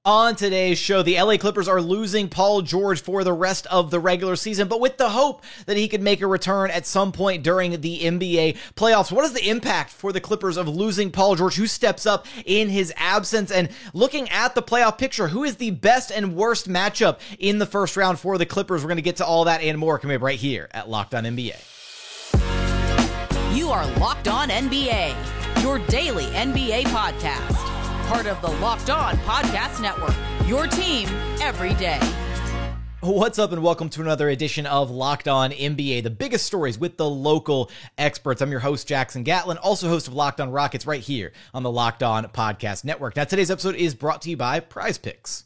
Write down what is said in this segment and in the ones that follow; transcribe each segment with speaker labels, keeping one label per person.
Speaker 1: On today's show, the LA Clippers are losing Paul George for the rest of the regular season, but with the hope that he could make a return at some point during the NBA playoffs. What is the impact for the Clippers of losing Paul George? Who steps up in his absence? And looking at the playoff picture, who is the best and worst matchup in the first round for the Clippers? We're going to get to all that and more coming up right here at Locked On NBA.
Speaker 2: You are Locked On NBA, your daily NBA podcast. Part of the Locked On Podcast Network, your team every day.
Speaker 1: What's up and welcome to another edition of Locked On NBA, the biggest stories with the local experts. I'm your host, Jackson Gatlin, also host of Locked On Rockets right here on the Locked On Podcast Network. Now, today's episode is brought to you by Prize Picks.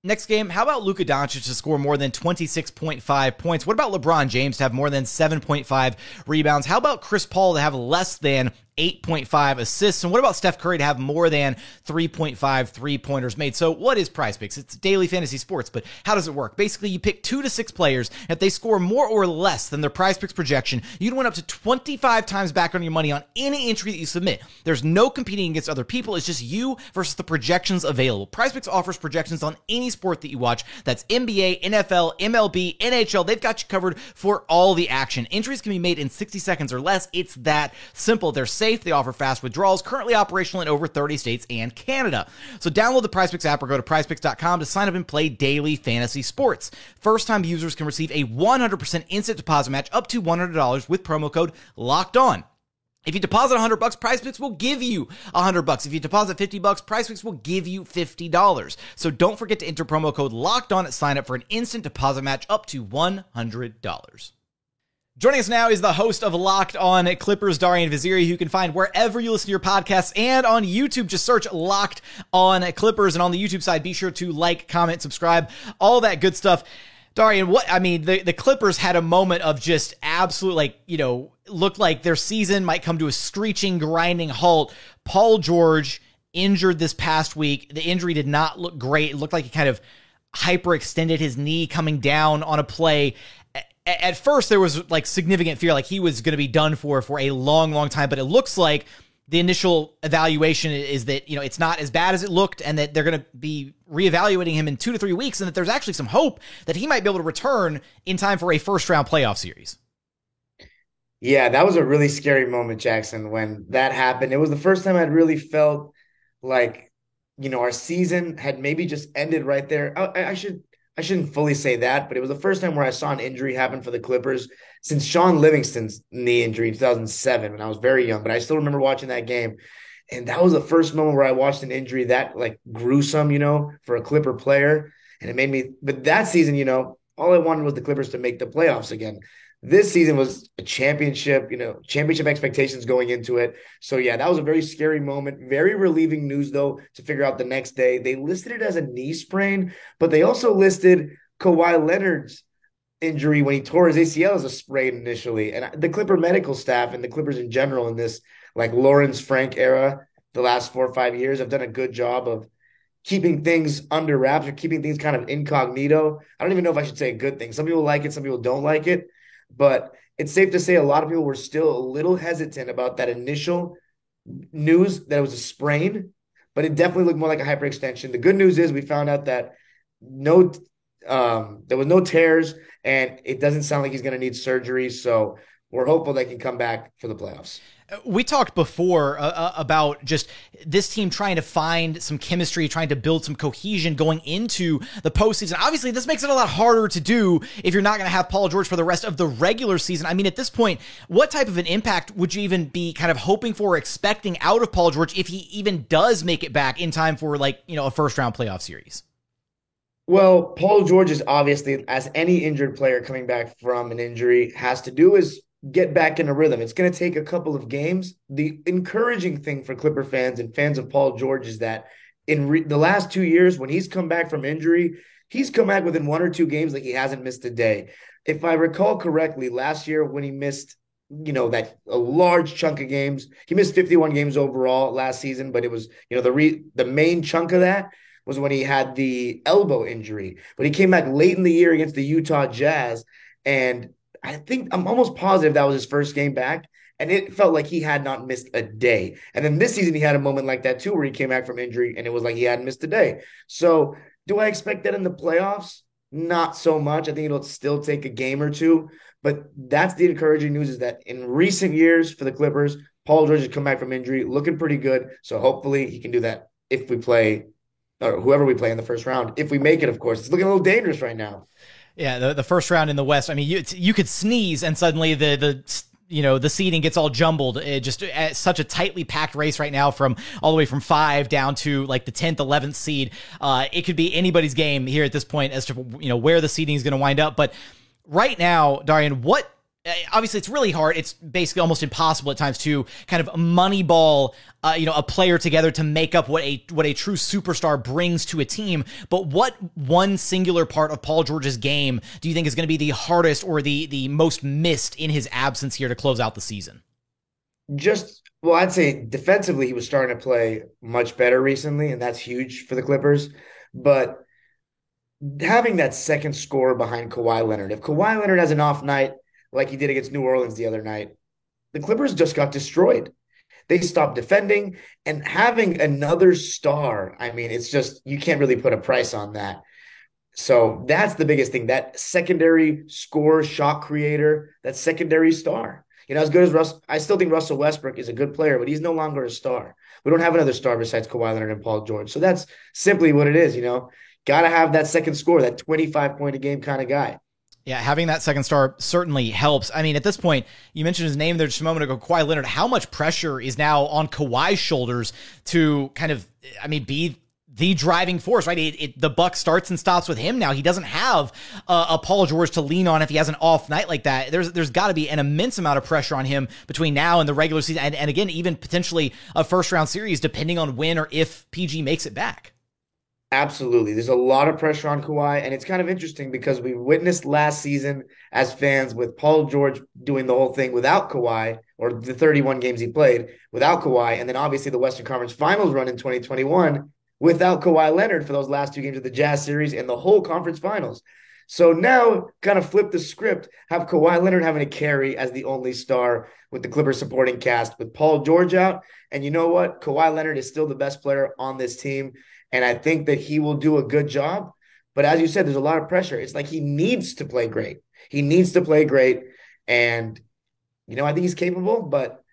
Speaker 1: Next game, how about Luka Doncic to score more than 26.5 points? What about LeBron James to have more than 7.5 rebounds? How about Chris Paul to have less than 8.5 assists? And what about Steph Curry to have more than 3.5 three-pointers made? So what is Prize Picks? It's daily fantasy sports, but how does it work? Basically, you pick 2 to 6 players. If they score more or less than their Prize Picks projection, you can win up to 25 times back on your money on any entry that you submit. There's no competing against other people. It's just you versus the projections available. Prize Picks offers projections on any sport that you watch. That's NBA, NFL, MLB, NHL. They've got you covered for all the action. Entries can be made in 60 seconds or less. It's that simple. They're safe. They offer fast withdrawals, currently operational in over 30 states and Canada. So download the PrizePicks app or go to prizepicks.com to sign up and play daily fantasy sports. First-time users can receive a 100% instant deposit match up to $100 with promo code LOCKEDON. If you deposit $100, PrizePicks will give you $100. If you deposit $50, PrizePicks will give you $50. So don't forget to enter promo code LOCKEDON at sign up for an instant deposit match up to $100. Joining us now is the host of Locked On Clippers, Darian Vaziri, who you can find wherever you listen to your podcasts and on YouTube. Just search Locked On Clippers. And on the YouTube side, be sure to like, comment, subscribe, all that good stuff. Darian, the Clippers had a moment of just absolute, looked like their season might come to a screeching, grinding halt. Paul George injured this past week. The injury did not look great. It looked like he kind of hyperextended his knee coming down on a play. At first, there was significant fear, he was going to be done for a long, long time. But it looks like the initial evaluation is that, it's not as bad as it looked and that they're going to be reevaluating him in 2 to 3 weeks and that there's actually some hope that he might be able to return in time for a first-round playoff series.
Speaker 3: Yeah, that was a really scary moment, Jackson, when that happened. It was the first time I'd really felt like, our season had maybe just ended right there. I shouldn't fully say that, but it was the first time where I saw an injury happen for the Clippers since Sean Livingston's knee injury in 2007 when I was very young. But I still remember watching that game. And that was the first moment where I watched an injury that gruesome, for a Clipper player. And it made me, but that season, all I wanted was the Clippers to make the playoffs again. This season was a championship, championship expectations going into it. So, yeah, that was a very scary moment. Very relieving news, though, to figure out the next day. They listed it as a knee sprain, but they also listed Kawhi Leonard's injury when he tore his ACL as a sprain initially. And the Clipper medical staff and the Clippers in general in this, Lawrence Frank era, the last 4 or 5 years, have done a good job of keeping things under wraps or keeping things kind of incognito. I don't even know if I should say a good thing. Some people like it, some people don't like it. But it's safe to say a lot of people were still a little hesitant about that initial news that it was a sprain, but it definitely looked more like a hyperextension. The good news is we found out that there was no tears, and it doesn't sound like he's going to need surgery. So we're hopeful they can come back for the playoffs.
Speaker 1: We talked before about just this team trying to find some chemistry, trying to build some cohesion going into the postseason. Obviously, this makes it a lot harder to do if you're not going to have Paul George for the rest of the regular season. I mean, at this point, what type of an impact would you even be kind of hoping for or expecting out of Paul George if he even does make it back in time for a first-round playoff series?
Speaker 3: Well, Paul George is obviously, as any injured player coming back from an injury has to do, is get back in a rhythm. It's going to take a couple of games. The encouraging thing for Clipper fans and fans of Paul George is that in the last 2 years, when he's come back from injury, he's come back within 1 or 2 games like he hasn't missed a day. If I recall correctly, last year when he missed, that a large chunk of games, he missed 51 games overall last season, but it was, the main chunk of that was when he had the elbow injury. But he came back late in the year against the Utah Jazz, and I'm almost positive that was his first game back, And it felt like he had not missed a day. And then this season, he had a moment like that too, where he came back from injury and it was like he hadn't missed a day. So do I expect that in the playoffs? Not so much. I think it'll still take a game or two. But that's the encouraging news, is that in recent years for the Clippers, Paul George has come back from injury, looking pretty good. So hopefully he can do that if we play, or whoever we play in the first round. If we make it, of course. It's looking a little dangerous right now.
Speaker 1: Yeah, the first round in the West. I mean, you could sneeze and suddenly the seeding gets all jumbled. It just such a tightly packed race right now, from all the way from 5 down to like the 10th, 11th seed. It could be anybody's game here at this point as to where the seeding is going to wind up. But right now, Darian, obviously it's really hard. It's basically almost impossible at times to kind of moneyball, a player together to make up what a true superstar brings to a team. But what one singular part of Paul George's game do you think is going to be the hardest or the most missed in his absence here to close out the season?
Speaker 3: Well, I'd say defensively, he was starting to play much better recently, and that's huge for the Clippers. But having that second scorer behind Kawhi Leonard, if Kawhi Leonard has an off night, like he did against New Orleans the other night, the Clippers just got destroyed. They stopped defending, and having another star, I mean, it's just, you can't really put a price on that. So that's the biggest thing, that secondary scorer, shot creator, that secondary star. As good as Russ, I still think Russell Westbrook is a good player, but he's no longer a star. We don't have another star besides Kawhi Leonard and Paul George. So that's simply what it is, Got to have that second score, that 25-point-a-game kind of guy.
Speaker 1: Yeah, having that second star certainly helps. I mean, at this point, you mentioned his name there just a moment ago, Kawhi Leonard. How much pressure is now on Kawhi's shoulders to kind of, be the driving force, right? The buck starts and stops with him now. He doesn't have a Paul George to lean on if he has an off night like that. There's got to be an immense amount of pressure on him between now and the regular season, and again, even potentially a first-round series, depending on when or if PG makes it back.
Speaker 3: Absolutely. There's a lot of pressure on Kawhi, and it's kind of interesting because we witnessed last season as fans with Paul George doing the whole thing without Kawhi, or the 31 games he played without Kawhi, and then obviously the Western Conference Finals run in 2021 without Kawhi Leonard for those last 2 games of the Jazz series and the whole conference finals. So now kind of flip the script, have Kawhi Leonard having to carry as the only star with the Clippers supporting cast with Paul George out. And you know what? Kawhi Leonard is still the best player on this team. And I think that he will do a good job. But as you said, there's a lot of pressure. It's like he needs to play great. He needs to play great. And, I think he's capable, but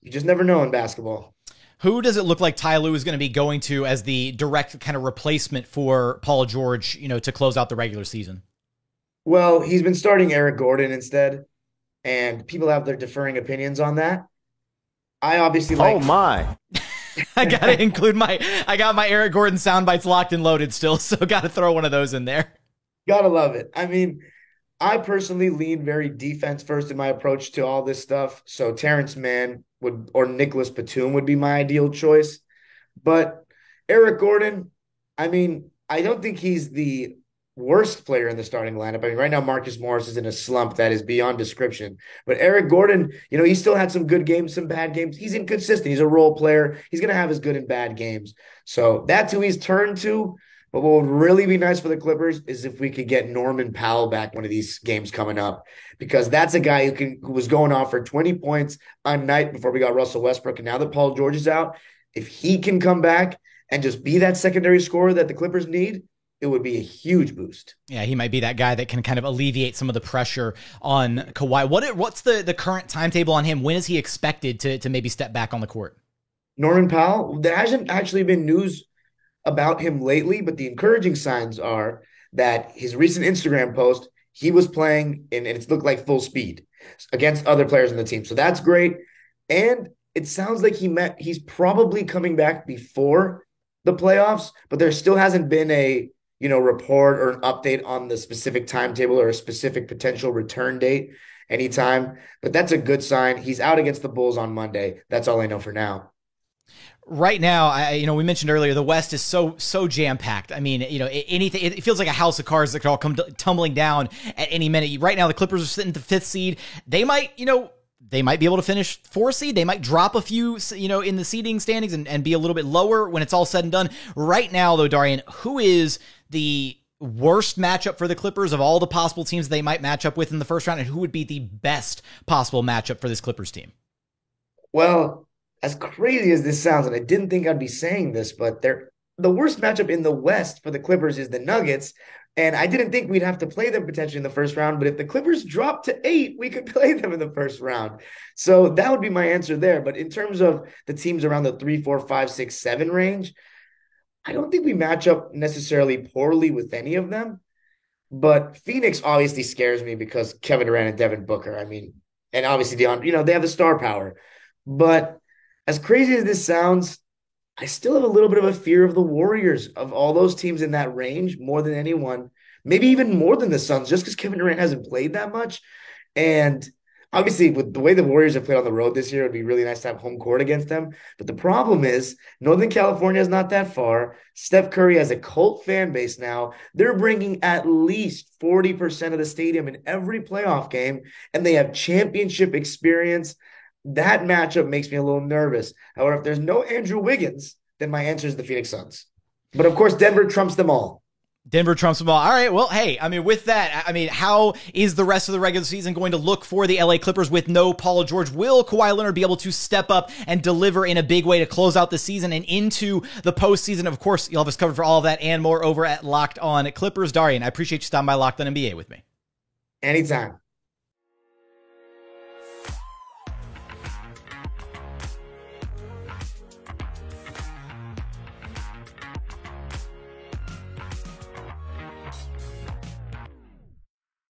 Speaker 3: you just never know in basketball.
Speaker 1: Who does it look like Ty Lue is going to be going to as the direct kind of replacement for Paul George, to close out the regular season?
Speaker 3: Well, he's been starting Eric Gordon instead. And people have their differing opinions on that. I obviously like...
Speaker 4: Oh, my.
Speaker 1: I got to include I got my Eric Gordon sound bites locked and loaded still, so got to throw one of those in there.
Speaker 3: Gotta love it. I mean, I personally lean very defense first in my approach to all this stuff. So Terrence Mann or Nicholas Batum would be my ideal choice. But Eric Gordon, I mean, I don't think he's the worst player in the starting lineup. I mean, right now, Marcus Morris is in a slump that is beyond description. But Eric Gordon, he still had some good games, some bad games. He's inconsistent. He's a role player. He's going to have his good and bad games. So that's who he's turned to. But what would really be nice for the Clippers is if we could get Norman Powell back one of these games coming up, because that's a guy who was going off for 20 points a night before we got Russell Westbrook. And now that Paul George is out, if he can come back and just be that secondary scorer that the Clippers need, it would be a huge boost.
Speaker 1: Yeah, he might be that guy that can kind of alleviate some of the pressure on Kawhi. What's the current timetable on him? When is he expected to maybe step back on the court?
Speaker 3: Norman Powell, there hasn't actually been news about him lately, but the encouraging signs are that his recent Instagram post, he was playing and it looked like full speed against other players in the team. So that's great. And it sounds like he's probably coming back before the playoffs, but there still hasn't been a report or an update on the specific timetable or a specific potential return date anytime. But that's a good sign. He's out against the Bulls on Monday. That's all I know for now.
Speaker 1: Right now, we mentioned earlier, the West is so jam-packed. I mean, anything, it feels like a house of cards that could all come tumbling down at any minute. Right now, the Clippers are sitting at the 5th seed. They might be able to finish 4th seed. They might drop a few, in the seeding standings and be a little bit lower when it's all said and done. Right now, though, Darian, who is the worst matchup for the Clippers of all the possible teams they might match up with in the first round, and who would be the best possible matchup for this Clippers team?
Speaker 3: Well, as crazy as this sounds, and I didn't think I'd be saying this, but the worst matchup in the West for the Clippers is the Nuggets. And I didn't think we'd have to play them potentially in the first round, but if the Clippers drop to 8, we could play them in the first round. So that would be my answer there. But in terms of the teams around the 3, 4, 5, 6, 7 range, I don't think we match up necessarily poorly with any of them. But Phoenix obviously scares me because Kevin Durant and Devin Booker. I mean, and obviously they have the star power. But as crazy as this sounds, I still have a little bit of a fear of the Warriors, of all those teams in that range, more than anyone, maybe even more than the Suns, just because Kevin Durant hasn't played that much. And obviously, with the way the Warriors have played on the road this year, it'd be really nice to have home court against them. But the problem is, Northern California is not that far. Steph Curry has a cult fan base now. They're bringing at least 40% of the stadium in every playoff game, and they have championship experience. That matchup makes me a little nervous. However, if there's no Andrew Wiggins, then my answer is the Phoenix Suns. But of course, Denver trumps them all.
Speaker 1: Denver trumps them all. All right. Well, hey, I mean, with that, I mean, how is the rest of the regular season going to look for the LA Clippers with no Paul George? Will Kawhi Leonard be able to step up and deliver in a big way to close out the season and into the postseason? Of course, you'll have us covered for all of that and more over at Locked On Clippers. Darian, I appreciate you stopping by Locked On NBA with me.
Speaker 3: Anytime.